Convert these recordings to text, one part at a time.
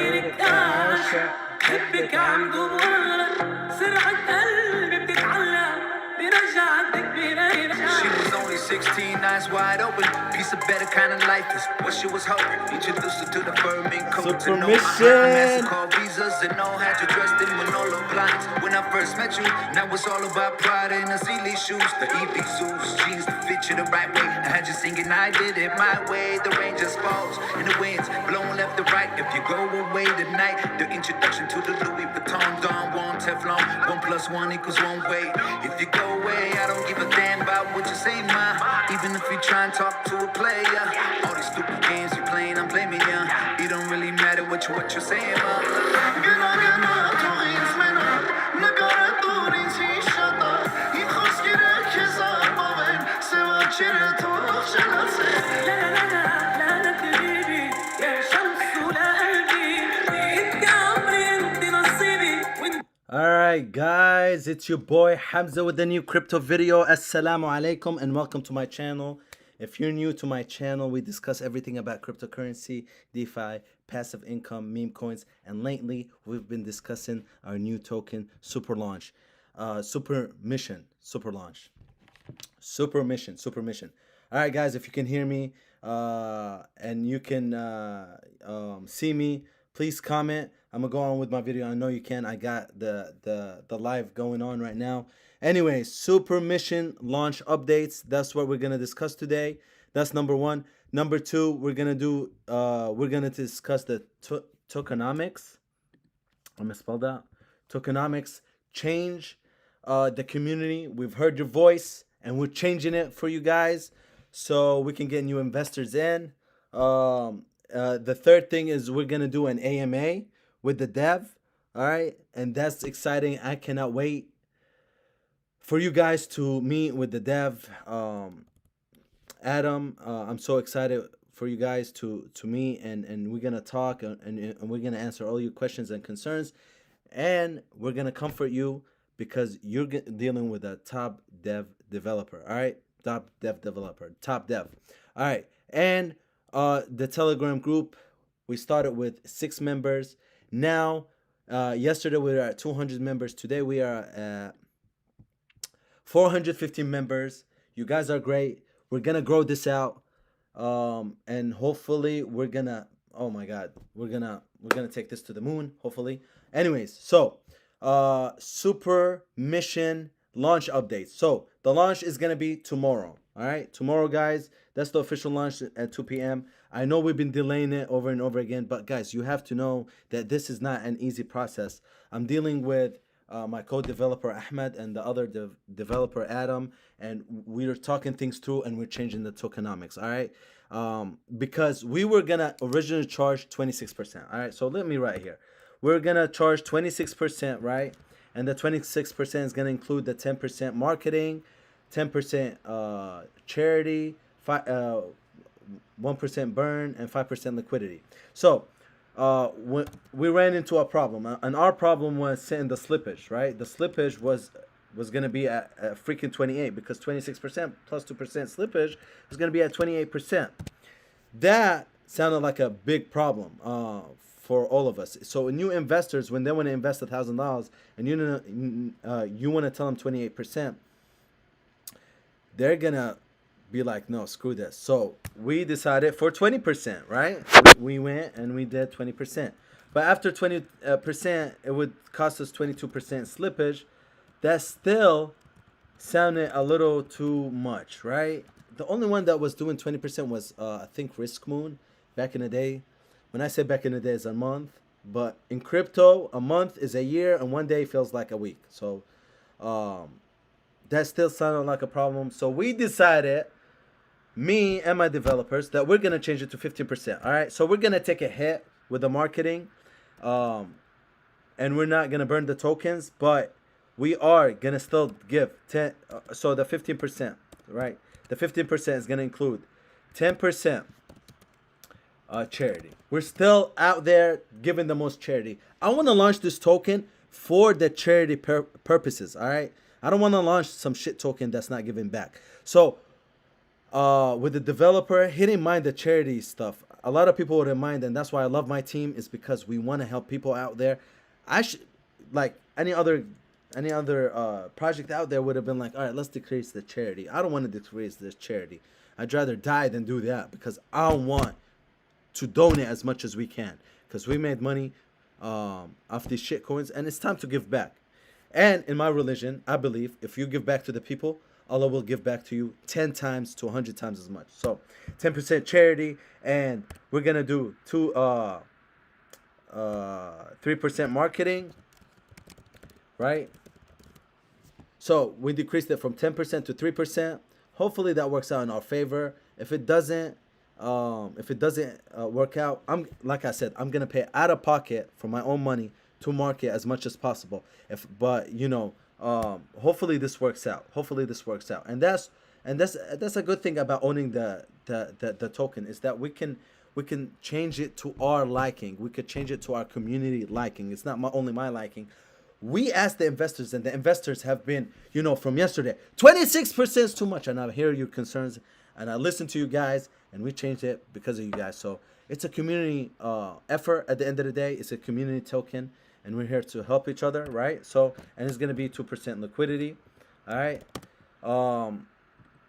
غيرك أعشق حبك عن جمهورك سرعة قلبي بتتعلق برجعتك بليلة. She was only 16, eyes wide open. Piece of better kind of life is what she was hoping. Introduced her to the firm and coat to know MasterCard visas and know how to dress them with no low blinds. When I first met you, now it's all about pride and the Zealy shoes, the EV Zeus jeans that fit you the right way. I had you singing, I did it my way. The rain just falls and the winds blowing left to right. If you go away tonight, the introduction to the Louis Vuitton Don Juan Teflon. 1 + 1 = 1 way. If you go away, I don't give a damn about what you say, ma. Even if you try and talk to a player, all these stupid games you playing, I'm blaming ya. It don't really matter what you're saying, ma. Alright guys, it's your boy Hamza with the new crypto video. Assalamu alaikum and welcome to my channel. If you're new to my channel, we discuss everything about cryptocurrency, DeFi, passive income, meme coins, and lately we've been discussing our new token, SuperMission. Alright guys, if you can hear me and you can see me, please comment. I'm gonna go on with my video. I know you can. I got the live going on right now. Anyway, SuperMission launch updates. That's what we're gonna discuss today. That's number one. Number two, we're gonna discuss the tokenomics. I'm gonna spell that. Tokenomics change the community. We've heard your voice and we're changing it for you guys so we can get new investors in. The third thing is we're gonna do an AMA with the dev, all right, and that's exciting. I cannot wait for you guys to meet with the dev. Adam, I'm so excited for you guys to meet, and we're gonna talk and we're gonna answer all your questions and concerns, and we're gonna comfort you because you're dealing with a top dev developer, all right, top dev, all right, and the Telegram group, we started with 6 members. Now, yesterday we were at 200 members. Today we are at 450 members. You guys are great. We're gonna grow this out, and hopefully we're gonna. Oh my God, we're gonna take this to the moon. Hopefully. Anyways, so SuperMission launch updates. So the launch is gonna be tomorrow. All right, tomorrow, guys. That's the official launch at 2 p.m. I know we've been delaying it over and over again, but guys, you have to know that this is not an easy process. I'm dealing with my co-developer Ahmed and the other developer Adam, and we're talking things through and we're changing the tokenomics, all right? Because we were gonna originally charge 26%, all right? So let me write here. We're gonna charge 26%, right? And the 26% is gonna include the 10% marketing, 10% charity, 1% burn, and 5% liquidity. So we ran into a problem, and our problem was setting the slippage, right? The slippage was going to be at freaking 28 because 26% plus 2% slippage is going to be at 28%. That sounded like a big problem for all of us. So new investors, when they want to invest $1,000 and you want to tell them 28%, they're gonna be like, no, screw this. So we decided for 20%, right? We went and we did 20%. But after 20%, it would cost us 22% slippage. That still sounded a little too much, right? The only one that was doing 20% was, I think, Risk Moon back in the day. When I say back in the day, it's a month. But in crypto, a month is a year and 1 day feels like a week. So that still sounded like a problem. So we decided, me and my developers, that we're going to change it to 15%. All right. So we're going to take a hit with the marketing. And we're not going to burn the tokens, but we are going to still give 10. So the 15%, right? The 15% is going to include 10% charity. We're still out there giving the most charity. I want to launch this token for the charity purposes. All right. I don't want to launch some shit token that's not giving back. So with the developer, he didn't mind the charity stuff. a lot of people wouldn't mind, and that's why I love my team, is because we want to help people out there. I should, like any other project out there would have been like, all right, let's decrease the charity. I don't want to decrease this charity. I'd rather die than do that, because I want to donate as much as we can, because we made money off these shit coins, and it's time to give back. And in my religion, I believe if you give back to the people, Allah will give back to you 10 times to 100 times as much. So 10% charity, and we're gonna do 3% marketing, right? So we decreased it from 10% to 3%. Hopefully that works out in our favor. If it doesn't work out, like I said, I'm gonna pay out of pocket for my own money to market as much as possible. Hopefully this works out. And that's a good thing about owning the token, is that we can change it to our liking. We could change it to our community liking. It's not only my liking. We asked the investors, and the investors have been, from yesterday, 26% is too much. And I hear your concerns, and I listen to you guys, and we changed it because of you guys. So it's a community effort at the end of the day. It's a community token, and we're here to help each other, right? So, and it's going to be 2% liquidity, all right?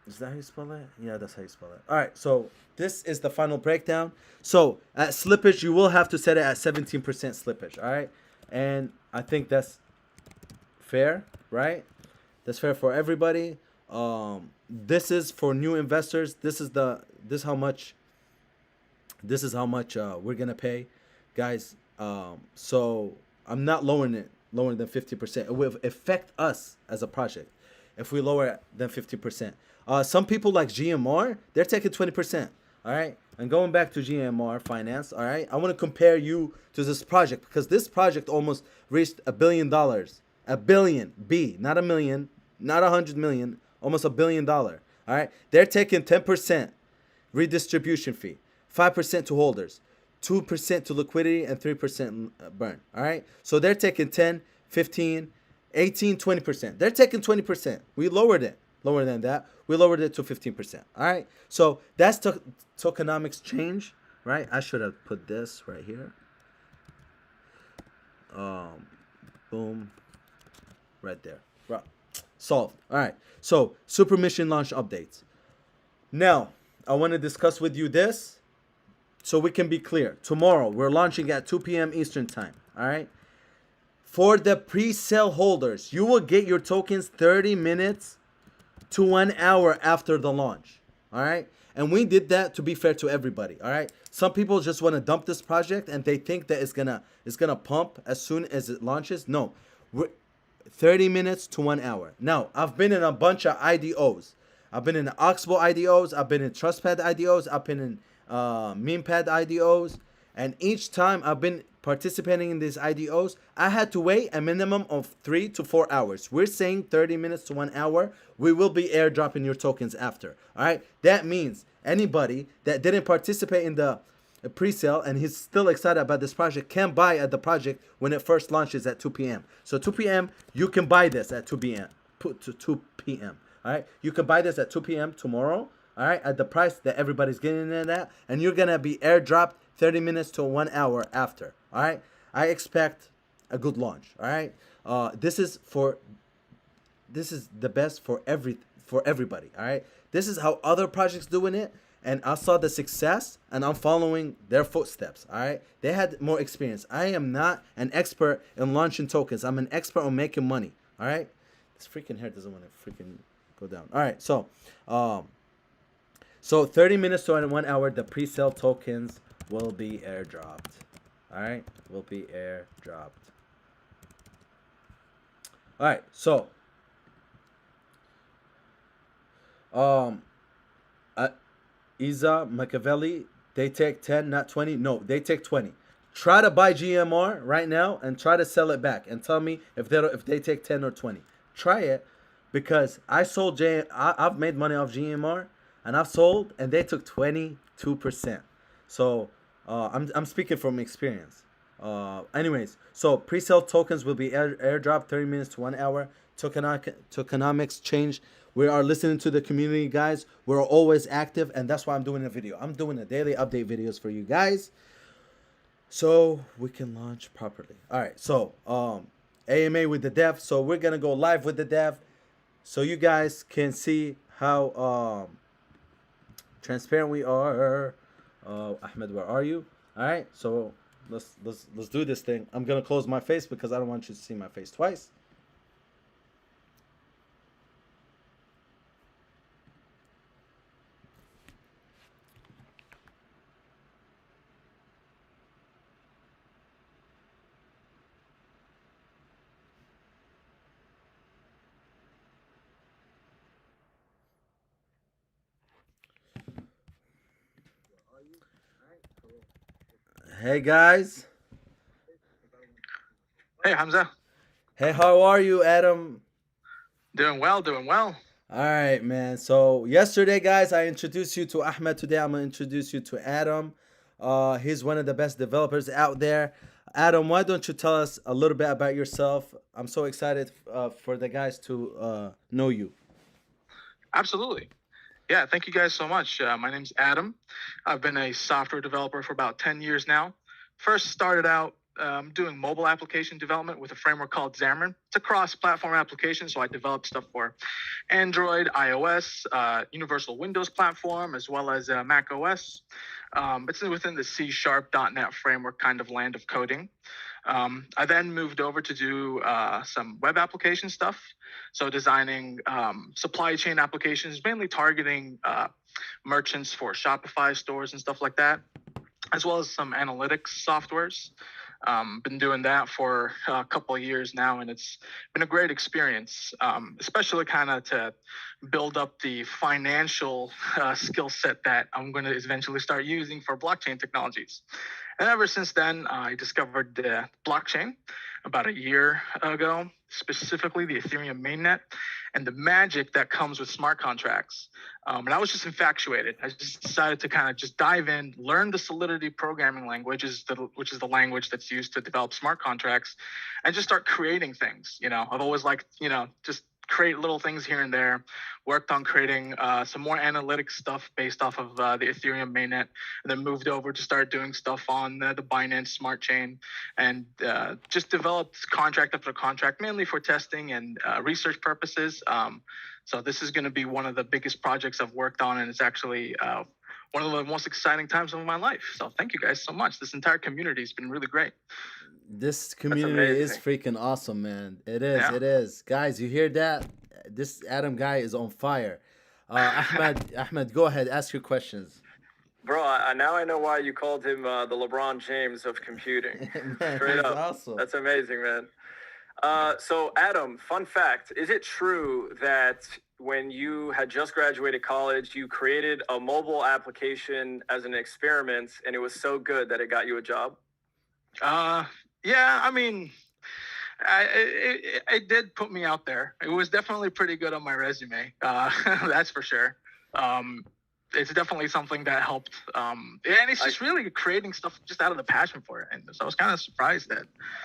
Is that how you spell it? Yeah, that's how you spell it. All right, so this is the final breakdown. So at slippage, you will have to set it at 17% slippage, all right? And I think that's fair, right? That's fair for everybody. This is for new investors. This is how much we're gonna pay, guys. So I'm not lowering than 50%. It will affect us as a project if we lower it than 50%. Some people like GMR, they're taking 20%. All right. And going back to GMR Finance, all right, I want to compare you to this project, because this project almost reached $1 billion. A billion, not a million, not 100 million, almost $1 billion. All right. They're taking 10% redistribution fee, 5% to holders, 2% to liquidity, and 3% burn. All right. So they're taking 10, 15, 18, 20%. They're taking 20%. We lowered it. Lower than that. We lowered it to 15%. All right. So that's tokenomics change, right? I should have put this right here. Boom. Right there. Right. Solved. All right. So SuperMission launch updates. Now, I want to discuss with you this so we can be clear. Tomorrow, we're launching at 2 p.m. Eastern time. All right. For the pre-sale holders, you will get your tokens 30 minutes to 1 hour after the launch. All right. And we did that to be fair to everybody. All right. Some people just want to dump this project and they think that it's gonna pump as soon as it launches. No, we're 30 minutes to 1 hour. Now, I've been in a bunch of IDOs. I've been in the Oxbow IDOs. I've been in TrustPad IDOs. I've been in MemePad IDOs. And each time I've been participating in these IDOs, I had to wait a minimum of 3 to 4 hours. We're saying 30 minutes to 1 hour. We will be airdropping your tokens after. All right. That means anybody that didn't participate in the pre-sale and he's still excited about this project can buy at the project when it first launches at 2 p.m. So 2 p.m. you can buy this at 2 p.m. to 2 p.m. All right. You can buy this at 2 p.m. tomorrow. All right. At the price that everybody's getting it at, and you're gonna be airdropped 30 minutes to 1 hour after. All right. I expect a good launch. All right. This is the best for everybody. All right. This is how other projects doing it, and I saw the success, and I'm following their footsteps. All right. They had more experience. I am not an expert in launching tokens. I'm an expert on making money. All right. This freaking hair doesn't want to freaking go down. All right. So 30 minutes to 1 hour, the pre-sale tokens will be airdropped. All right, will be airdropped. All right, so Isa Machiavelli, they take 10, not 20. No, they take 20. Try to buy GMR right now and try to sell it back and tell me if they take 10 or 20. Try it, because I've made money off GMR, and I've sold, and they took 22%. So I'm speaking from experience. Anyways, so pre-sale tokens will be airdropped 30 minutes to 1 hour. Tokenomics change We are listening to the community, guys. We're always active, and that's why I'm doing a video. I'm doing a daily update videos for you guys, so we can launch properly. All right, so AMA with the dev. So we're gonna go live with the dev, so you guys can see how transparent we are. Ahmed, where are you? All right, so let's do this thing. I'm gonna close my face because I don't want you to see my face twice. Hey guys. Hey, Hamza. Hey, how are you, Adam? Doing well, doing well. All right, man. So yesterday, guys, I introduced you to Ahmed. Today, I'm gonna introduce you to Adam. He's one of the best developers out there. Adam, why don't you tell us a little bit about yourself? I'm so excited for the guys to know you. Absolutely. Yeah, thank you guys so much. My name's Adam. I've been a software developer for about 10 years now. First started out doing mobile application development with a framework called Xamarin. It's a cross-platform application, so I developed stuff for Android, iOS, Universal Windows platform, as well as Mac OS. It's within the C#.NET framework kind of land of coding. I then moved over to do some web application stuff. So designing supply chain applications, mainly targeting merchants for Shopify stores and stuff like that, as well as some analytics softwares. Been doing that for a couple of years now, and it's been a great experience, especially kind of to build up the financial skill set that I'm going to eventually start using for blockchain technologies. And ever since then, I discovered the blockchain about a year ago, specifically the Ethereum mainnet and the magic that comes with smart contracts. And I was just infatuated. I just decided to kind of just dive in, learn the Solidity programming language, which is the language that's used to develop smart contracts, and just start creating things. I've always liked, just create little things here and there. Worked on creating some more analytic stuff based off of the Ethereum mainnet, and then moved over to start doing stuff on the Binance Smart Chain, and just developed contract after contract, mainly for testing and research purposes. So this is going to be one of the biggest projects I've worked on, and it's actually one of the most exciting times of my life. So thank you guys so much. This entire community has been really great. This community is freaking awesome, man. It is. Yeah. It is. Guys, you hear that? This Adam guy is on fire. Ahmed, go ahead. Ask your questions. Bro, now I know why you called him the LeBron James of computing. Man, straight up. Awesome. That's amazing, man. So, Adam, fun fact. Is it true that when you had just graduated college, you created a mobile application as an experiment, and it was so good that it got you a job? Yeah, I mean, it did put me out there. It was definitely pretty good on my resume. That's for sure. It's definitely something that helped. And it's just really creating stuff just out of the passion for it. And so I was kind of surprised that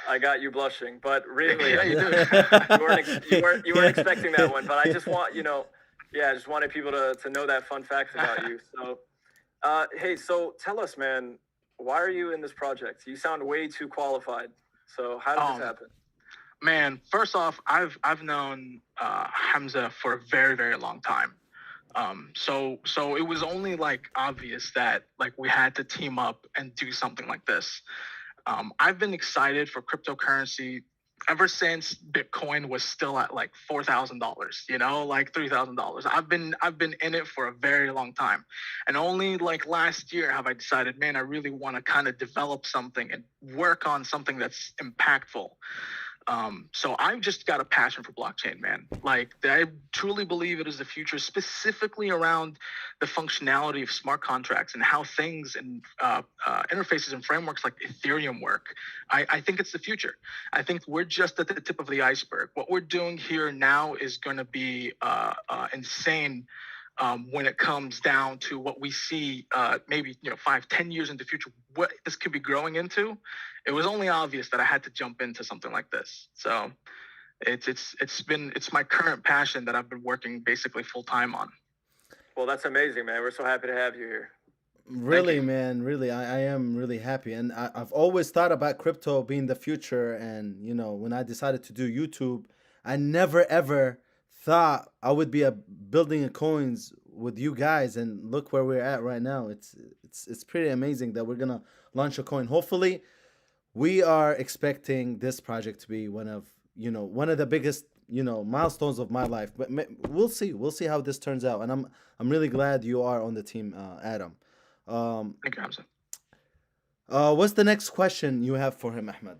I got you blushing, but really, yeah, you do. you weren't expecting that one. But I just want, I just wanted people to know that fun fact about you. So, hey, so tell us, man, why are you in this project? You sound way too qualified. So how did this happen? Man, first off, I've known Hamza for a very, very long time. So it was only obvious that we had to team up and do something like this. I've been excited for cryptocurrency ever since Bitcoin was still at $4,000, $3,000. I've been in it for a very long time. And only last year have I decided, man, I really want to kind of develop something and work on something that's impactful. So I've just got a passion for blockchain, man. I truly believe it is the future, specifically around the functionality of smart contracts and how things and interfaces and frameworks like Ethereum work. I think it's the future. I think we're just at the tip of the iceberg. What we're doing here now is going to be insane when it comes down to what we see maybe 5-10 years into the future, what this could be growing into. It was only obvious that I had to jump into something like this. So It's my current passion that I've been working basically full time on. Well, that's amazing, man. We're so happy to have you here. Thank Really, you. man, really, I am really happy, and I've always thought about crypto being the future. And when I decided to do YouTube, I never ever thought I would be building a coins with you guys. And look where we're at right now. It's pretty amazing that we're gonna launch a coin. Hopefully, we are expecting this project to be one of the biggest milestones of my life. But we'll see how this turns out. And I'm really glad you are on the team, Adam. Thank you, Hamza. What's the next question you have for him, Ahmed?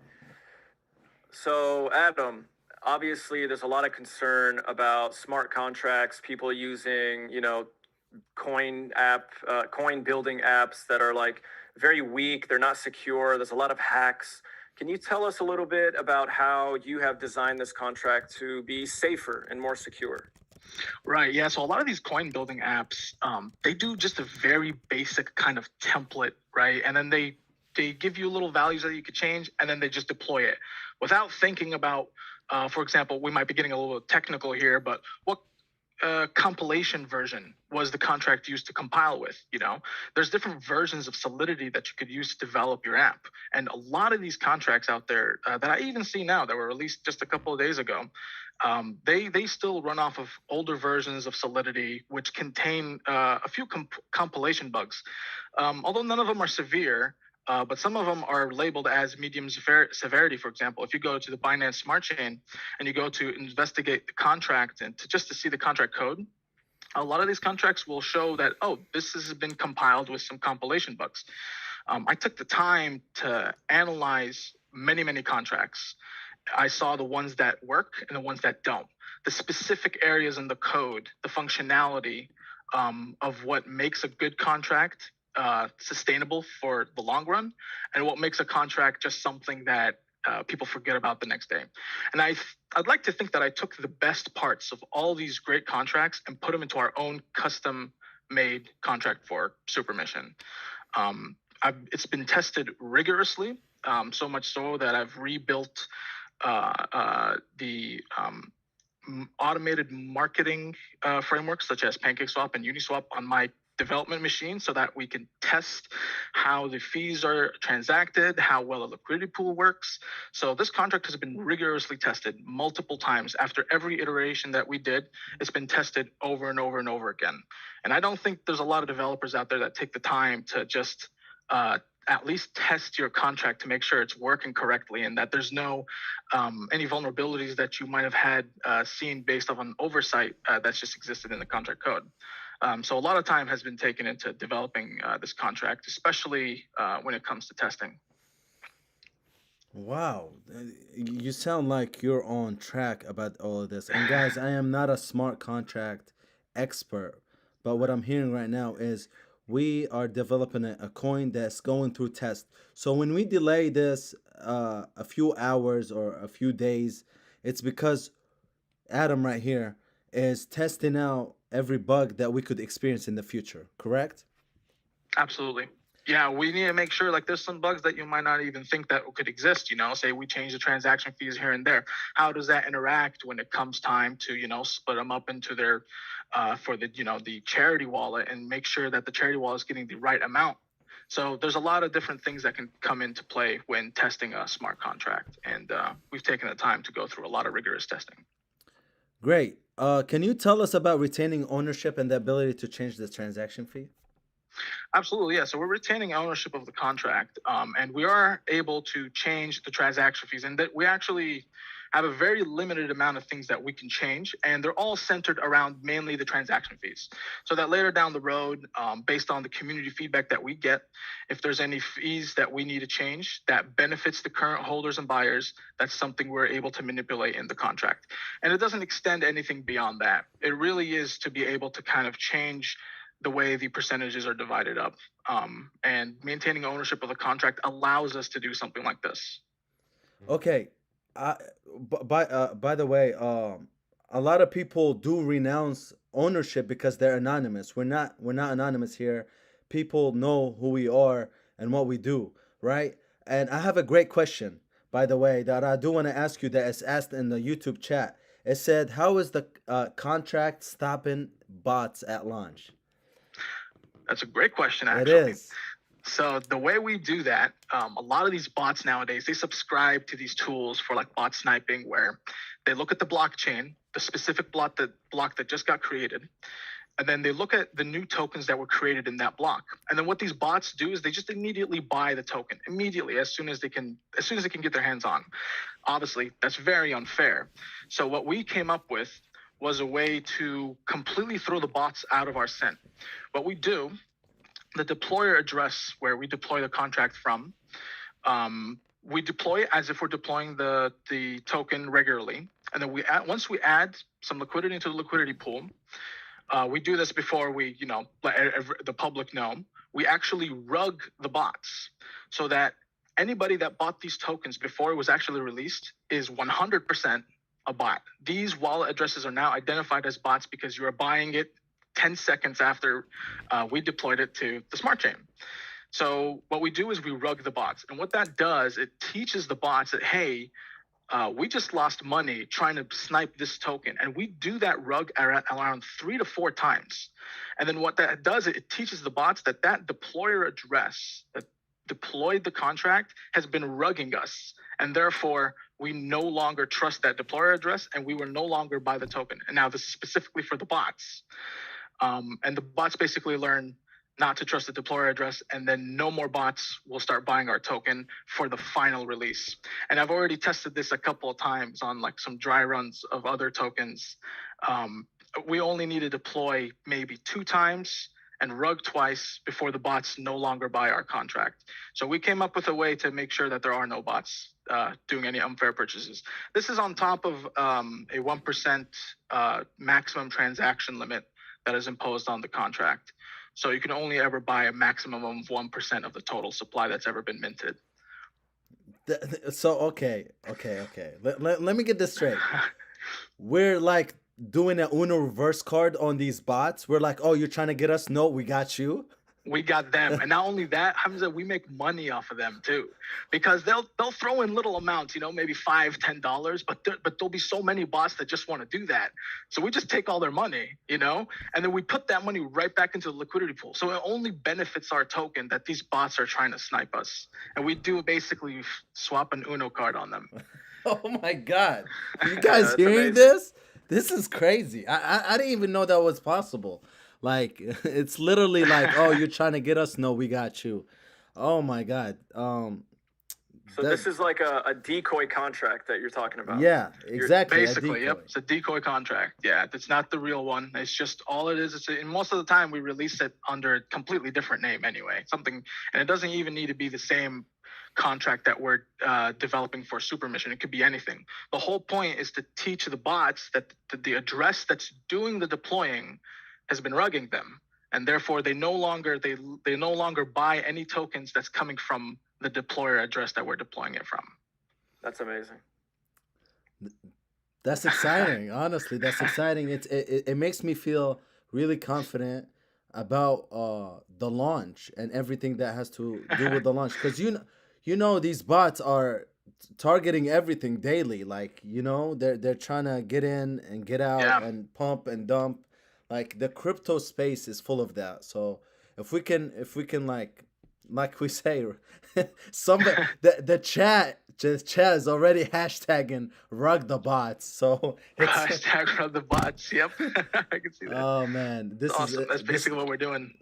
So, Adam, obviously, there's a lot of concern about smart contracts, people using, coin building apps that are like very weak. They're not secure. There's a lot of hacks. Can you tell us a little bit about how you have designed this contract to be safer and more secure? Right. Yeah. So a lot of these coin building apps, they do just a very basic kind of template, right? And then they give you little values that you could change, and then they just deploy it without thinking about. For example, we might be getting a little technical here, but what compilation version was the contract used to compile with? There's different versions of Solidity that you could use to develop your app, and a lot of these contracts out there that I even see now that were released just a couple of days ago, they still run off of older versions of Solidity, which contain a few compilation bugs. Although none of them are severe, but some of them are labeled as medium severity. For example, if you go to the Binance Smart Chain and you go to investigate the contract and to see the contract code, a lot of these contracts will show that, oh, this has been compiled with some compilation bugs. I took the time to analyze many contracts. I saw the ones that work and the ones that don't. The specific areas in the code, the functionality of what makes a good contract sustainable for the long run, and what makes a contract just something that people forget about the next day. And I'd like to think that I took the best parts of all these great contracts and put them into our own custom-made contract for SuperMission. It's been tested rigorously, so much so that I've rebuilt the automated marketing frameworks such as PancakeSwap and Uniswap on my development machine, so that we can test how the fees are transacted, how well a liquidity pool works. So this contract has been rigorously tested multiple times. After every iteration that we did, it's been tested over and over and over again. And I don't think there's a lot of developers out there that take the time to just at least test your contract to make sure it's working correctly, and that there's no any vulnerabilities that you might have had seen based off an oversight that's just existed in the contract code. So a lot of time has been taken into developing this contract, especially when it comes to testing. Wow, you sound like you're on track about all of this. And guys, I am not a smart contract expert, but what I'm hearing right now is we are developing a coin that's going through test. So when we delay this a few hours or a few days, it's because Adam right here is testing out every bug that we could experience in the future, correct? Absolutely. Yeah, we need to make sure, like, there's some bugs that you might not even think that could exist. Say we change the transaction fees here and there. How does that interact when it comes time to split them up into their for the charity wallet, and make sure that the charity wallet is getting the right amount? So there's a lot of different things that can come into play when testing a smart contract, and we've taken the time to go through a lot of rigorous testing. Great. Can you tell us about retaining ownership and the ability to change the transaction fee? Absolutely, yeah. So we're retaining ownership of the contract, and we are able to change the transaction fees, and that we actually have a very limited amount of things that we can change, and they're all centered around mainly the transaction fees. So that later down the road, based on the community feedback that we get, if there's any fees that we need to change that benefits the current holders and buyers, that's something we're able to manipulate in the contract. And it doesn't extend anything beyond that. It really is to be able to kind of change the way the percentages are divided up. And maintaining ownership of the contract allows us to do something like this. Okay. By the way, a lot of people do renounce ownership because they're anonymous. We're not anonymous here. People know who we are and what we do, right? And I have a great question. by the way, that I do want to ask you that is asked in the YouTube chat. It said, "How is the contract stopping bots at launch?" That's a great question, It actually. is. So the way we do that, a lot of these bots nowadays, they subscribe to these tools for like bot sniping, where they look at the blockchain, the specific block that just got created, and then they look at the new tokens that were created in that block. And then what these bots do is they just immediately buy the token immediately as soon as they can get their hands on. Obviously, that's very unfair. So what we came up with was a way to completely throw the bots out of our scent. What we do, the deployer address where we deploy the contract from, we deploy it as if we're deploying the token regularly. And then once we add some liquidity into the liquidity pool, we do this before we, let the public know. We actually rug the bots so that anybody that bought these tokens before it was actually released is 100% a bot. These wallet addresses are now identified as bots because you are buying it 10 seconds after we deployed it to the smart chain. So what we do is we rug the bots. And what that does, it teaches the bots that, hey, we just lost money trying to snipe this token. And we do that rug around 3 to 4 times. And then what that does, it teaches the bots that deployer address that deployed the contract has been rugging us. And therefore, we no longer trust that deployer address and we will no longer buy the token. And now this is specifically for the bots. And the bots basically learn not to trust the deployer address, and then no more bots will start buying our token for the final release. And I've already tested this a couple of times on like some dry runs of other tokens. We only need to deploy maybe 2 times and rug twice before the bots no longer buy our contract. So we came up with a way to make sure that there are no bots doing any unfair purchases. This is on top of a 1% maximum transaction limit that is imposed on the contract. So you can only ever buy a maximum of 1% of the total supply that's ever been minted. So, okay. Let me get this straight. We're like doing an Uno reverse card on these bots. We're like, oh, you're trying to get us? No, we got you. We got them. And not only that, Hamza, we make money off of them too, because they'll throw in little amounts, maybe $5, $10, but there'll be so many bots that just want to do that. So we just take all their money, and then we put that money right back into the liquidity pool. So it only benefits our token that these bots are trying to snipe us. And we do basically swap an Uno card on them. Oh my God. You guys hearing amazing. this? This is crazy. I didn't even know that was possible. Like, it's literally like, oh, you're trying to get us? No, we got you. Oh my God. So this is like a decoy contract that you're talking about. Yeah, exactly. Basically, yep. It's a decoy contract. Yeah, it's not the real one. It's just all it is. And most of the time we release it under a completely different name anyway. And it doesn't even need to be the same contract that we're developing for SuperMission. It could be anything. The whole point is to teach the bots that the address that's doing the deploying has been rugging them, and therefore they no longer buy any tokens that's coming from the deployer address that we're deploying it from. That's amazing. That's exciting. Honestly, that's exciting. It makes me feel really confident about the launch and everything that has to do with the launch, because these bots are targeting everything daily. Like, they're trying to get in and get out and pump and dump. Like, the crypto space is full of that. So if we can like we say, the chat is already hashtagging rug the bots. So it's hashtag rug the bots. Yep. I can see that. Oh man, this is awesome. That's basically what we're doing.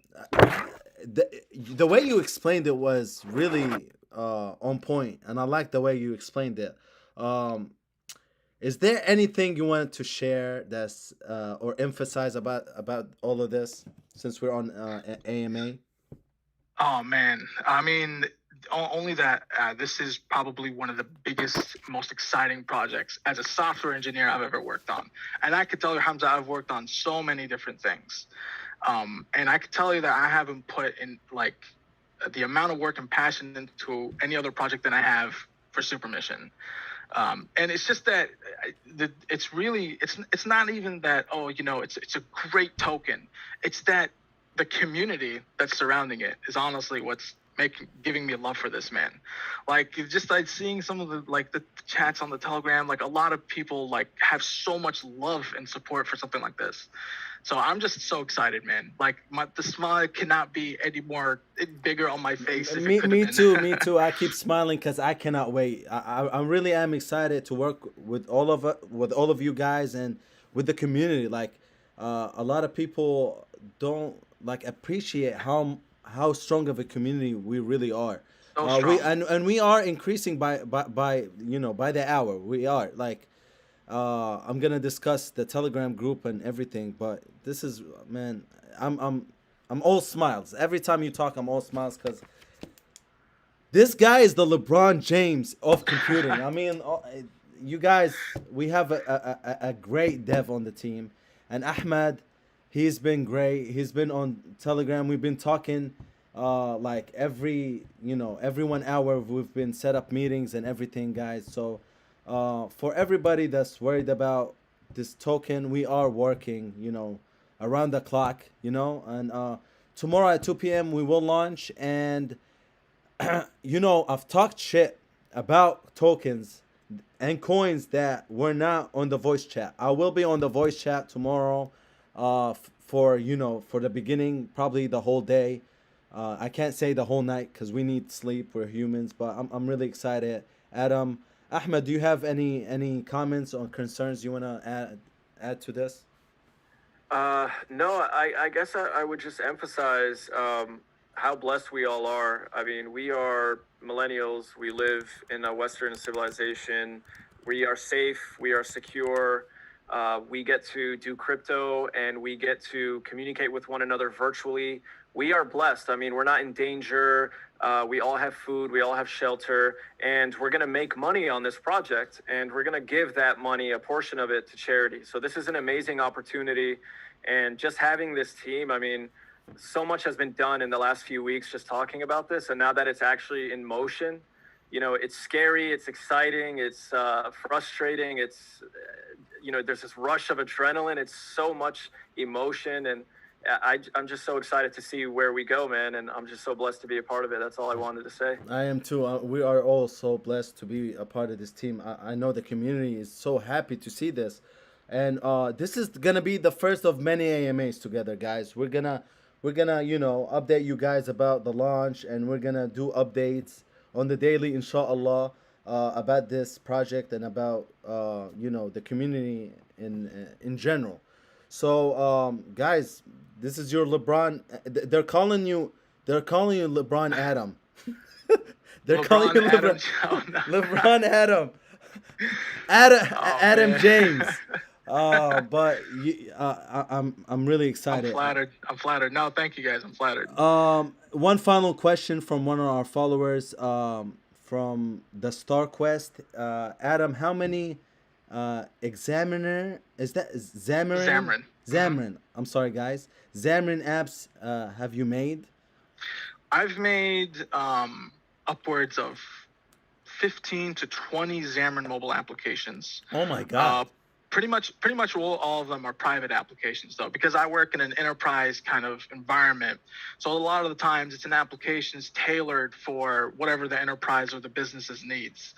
The way you explained it was really on point, and I like the way you explained it. Is there anything you wanted to share that's or emphasize about all of this, since we're on AMA? Oh man, I mean, only that this is probably one of the biggest, most exciting projects as a software engineer I've ever worked on. And I could tell you, Hamza, I've worked on so many different things. And I could tell you that I haven't put in like the amount of work and passion into any other project than I have for SuperMission. And it's just that it's really, it's not even that, it's a great token. It's that the community that's surrounding it is honestly what's giving me love for this, man. Like just like seeing some of the chats on the Telegram, like a lot of people like have so much love and support for something like this. So I'm just so excited, man. Like the smile cannot be any more bigger on my face if it could have been. Me too. I keep smiling because I cannot wait. I really am excited to work with all of you guys and with the community. Like, a lot of people don't like appreciate how strong of a community we really are. So We strong. and we are increasing by by the hour. We are like, I'm gonna discuss the Telegram group and everything, but this is, man, I'm all smiles. Every time you talk, I'm all smiles because this guy is the LeBron James of computing. I mean, you guys, we have a great dev on the team, and Ahmed, he's been great. He's been on Telegram. We've been talking, like every 1 hour. We've been set up meetings and everything, guys. So, for everybody that's worried about this token, we are working, around the clock, and tomorrow at 2 p.m. we will launch. And I've talked shit about tokens and coins that were not on the voice chat. I will be on the voice chat tomorrow, for for the beginning, probably the whole day. I can't say the whole night because we need sleep. We're humans, but I'm really excited. Adam, Ahmed, do you have any comments or concerns you wanna add to this? No, I guess I would just emphasize how blessed we all are. I mean, we are millennials. We live in a Western civilization. We are safe. We are secure. We get to do crypto and we get to communicate with one another virtually. We are blessed. I mean, we're not in danger. We all have food. We all have shelter. And we're going to make money on this project. And we're going to give that money, a portion of it, to charity. So this is an amazing opportunity. And just having this team, I mean, so much has been done in the last few weeks just talking about this. And now that it's actually in motion, it's scary, it's exciting, it's frustrating. It's, there's this rush of adrenaline. It's so much emotion. And I'm just so excited to see where we go, man. And I'm just so blessed to be a part of it. That's all I wanted to say. I am too. We are all so blessed to be a part of this team. I know the community is so happy to see this, and this is gonna be the first of many AMAs together, guys. We're gonna update you guys about the launch, and we're gonna do updates on the daily, inshallah, about this project and about the community in general. So, guys, this is your LeBron. They're calling you. They're calling you LeBron Adam. They're calling you Adam, LeBron Adam. Adam Oh, Adam man. James. But I'm really I'm excited. flattered. I'm flattered. No, thank you guys. I'm flattered. One final question from one of our followers, from the Star Quest. Adam, how many examiner is that Xamarin? Xamarin. Xamarin. I'm sorry, guys. Xamarin apps have you made? I've made upwards of 15 to 20 Xamarin mobile applications. Oh my God. Pretty much all of them are private applications though, because I work in an enterprise kind of environment. So a lot of the times it's an applications tailored for whatever the enterprise or the business's needs.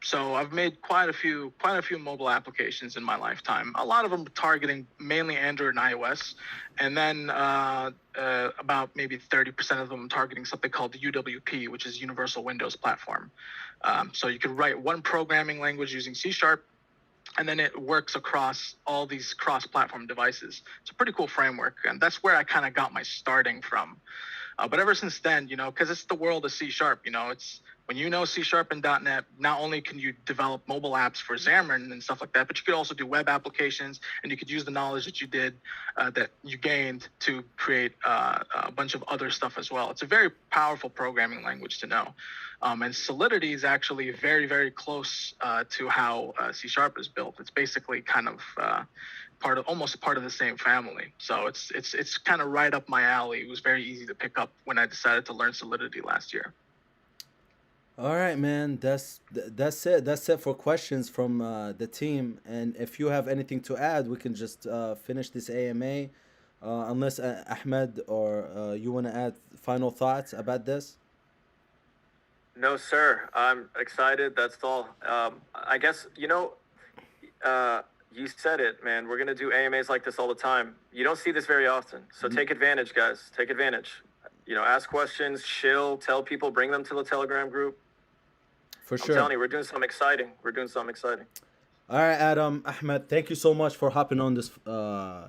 So I've made quite a few mobile applications in my lifetime. A lot of them targeting mainly Android and iOS, and then about maybe 30% of them targeting something called the UWP, which is Universal Windows Platform. So you can write one programming language using C#, and then it works across all these cross-platform devices. It's a pretty cool framework, and that's where I kind of got my starting from. But ever since then, because it's the world of C#, it's when you know C# and .NET, not only can you develop mobile apps for Xamarin and stuff like that, but you could also do web applications, and you could use the knowledge that you did, that you gained to create a bunch of other stuff as well. It's a very powerful programming language to know. And Solidity is actually very, very close to how C# is built. It's basically kind of almost part of the same family. So it's kind of right up my alley. It was very easy to pick up when I decided to learn Solidity last year. All right, man. That's it. That's it for questions from the team. And if you have anything to add, we can just finish this AMA. Unless Ahmed or you want to add final thoughts about this. No, sir. I'm excited. That's all. I guess, you said it, man. We're going to do AMAs like this all the time. You don't see this very often. So take advantage, guys. Take advantage. Ask questions, chill, tell people, bring them to the Telegram group. For I'm sure. telling you, we're doing something exciting. All right, Adam, Ahmed, thank you so much for hopping on this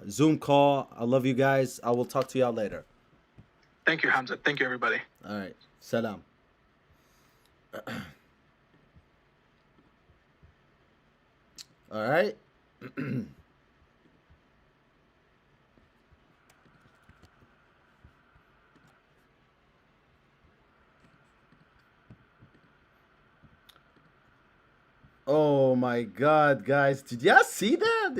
Zoom call. I love you guys. I will talk to y'all later. Thank you, Hamza. Thank you, everybody. All right. Salam. All right. Oh my God, guys. Did y'all see that?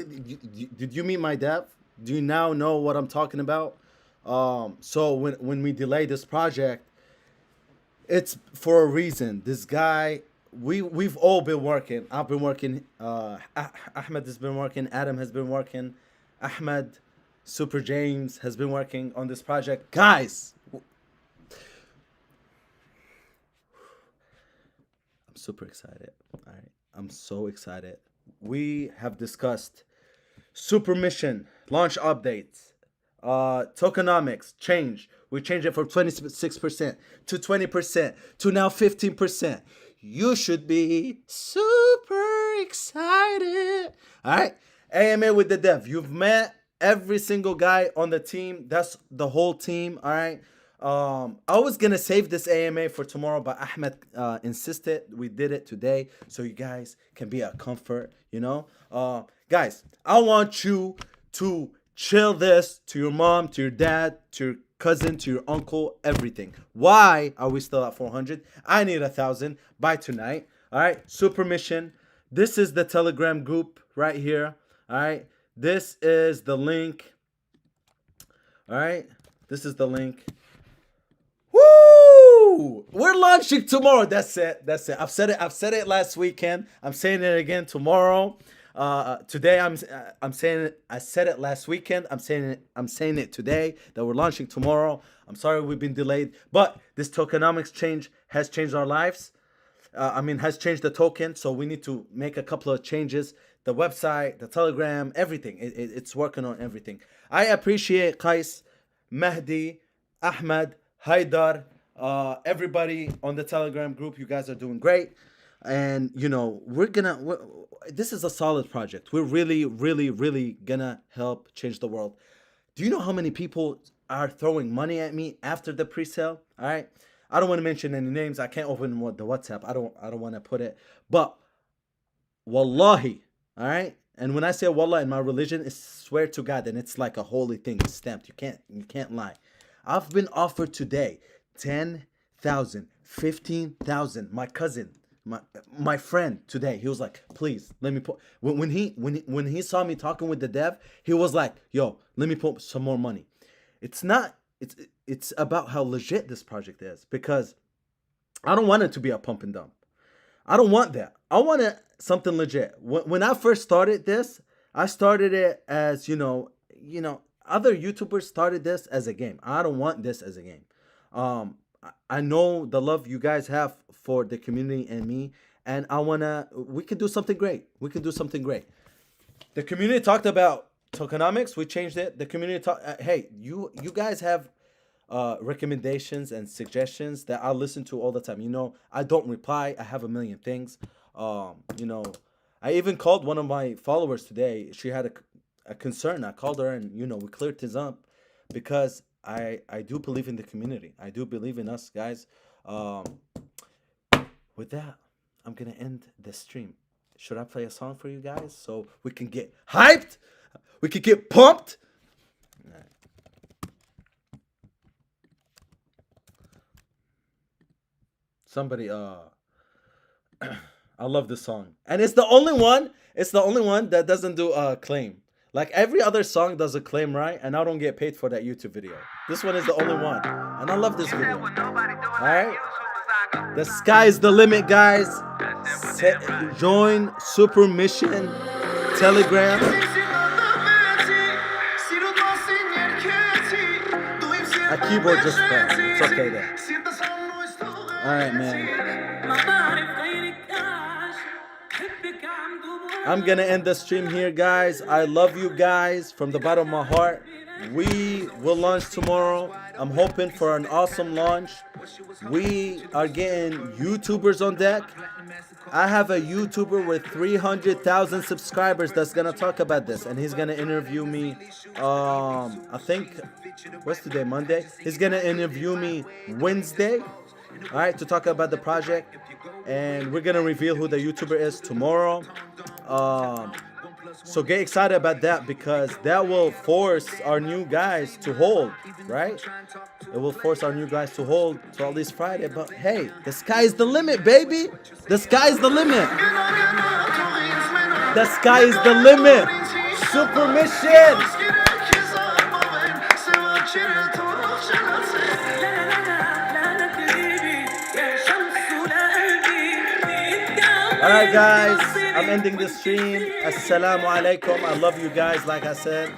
Did you meet my dad? Do you now know what I'm talking about? So when we delay this project, it's for a reason. This guy, we've all been working. I've been working. Ahmed has been working. Adam has been working. Ahmed, Super James has been working on this project. Guys, I'm super excited. All right, I'm so excited. We have discussed SuperMission launch updates. Tokenomics change. We changed it from 26% to 20% to now 15%. You should be super excited. All right. AMA with the dev. You've met every single guy on the team. That's the whole team. All right. I was gonna save this AMA for tomorrow, but Ahmed insisted we did it today, so you guys can be a comfort. Guys, I want you to chill this to your mom, to your dad, to your cousin, to your uncle, everything. Why are we still at 400? I need 1,000 by tonight. All right, SuperMission. This is the Telegram group right here. All right, this is the link. All right, this is the link. Woo! We're launching tomorrow. That's it. I've said it last weekend. I'm saying it again tomorrow. Today I'm saying it. I said it last weekend. I'm saying it today that we're launching tomorrow. I'm sorry we've been delayed, but this tokenomics change has changed our lives. Has changed the token, so we need to make a couple of changes. The website, the Telegram, everything. It's working on everything. I appreciate Qais, Mahdi, Ahmed, Haidar, everybody on the Telegram group. You guys are doing great. And this is a solid project. We're really, really, really gonna help change the world. Do you know how many people are throwing money at me after the pre-sale? All right, I don't want to mention any names. I can't open the WhatsApp. I don't want to put it. But wallahi, all right. And when I say wallah in my religion, it's swear to God, and it's like a holy thing. It's stamped. You can't lie. I've been offered today 10,000, 15,000. My cousin, my friend today, he was like, please let me put. When he saw me talking with the dev, he was like, yo, let me put some more money. It's about how legit this project is, because I don't want it to be a pump and dump. I don't want that. I want something legit. When I first started this, I started it as other YouTubers started this as a game. I don't want this as a game. I know the love you guys have for the community and me, and we can do something great. The community talked about tokenomics. We changed it. The community hey, you guys have recommendations and suggestions that I listen to all the time. I don't reply. I have a million things. I even called one of my followers today. She had a concern. I called her, and we cleared things up, because I do believe in the community. I do believe in us, guys. With that, I'm gonna end the stream. Should I play a song for you guys so we can get hyped? We can get pumped. All right. Somebody, I love this song, and it's the only one. It's the only one that doesn't do a claim. Like every other song does a claim, right? And I don't get paid for that YouTube video. This one is the only one, and I love this video. All right, the sky's the limit, guys. Join SuperMission Telegram. keyboard just fell. It's okay though. Alright, man. I'm gonna end the stream here, guys. I love you guys from the bottom of my heart. We will launch tomorrow. I'm hoping for an awesome launch. We are getting YouTubers on deck. I have a YouTuber with 300,000 subscribers that's gonna talk about this, and he's gonna interview me. I think what's today? Monday. He's gonna interview me Wednesday. All right, to talk about the project, and we're gonna reveal who the YouTuber is tomorrow. So get excited about that, because that will force our new guys to hold, right? It will force our new guys to hold till at least Friday. But hey, the sky is the limit, baby. The sky is the limit. The sky is the limit. SuperMission. Alright guys, I'm ending the stream. Assalamu alaikum. I love you guys, like I said.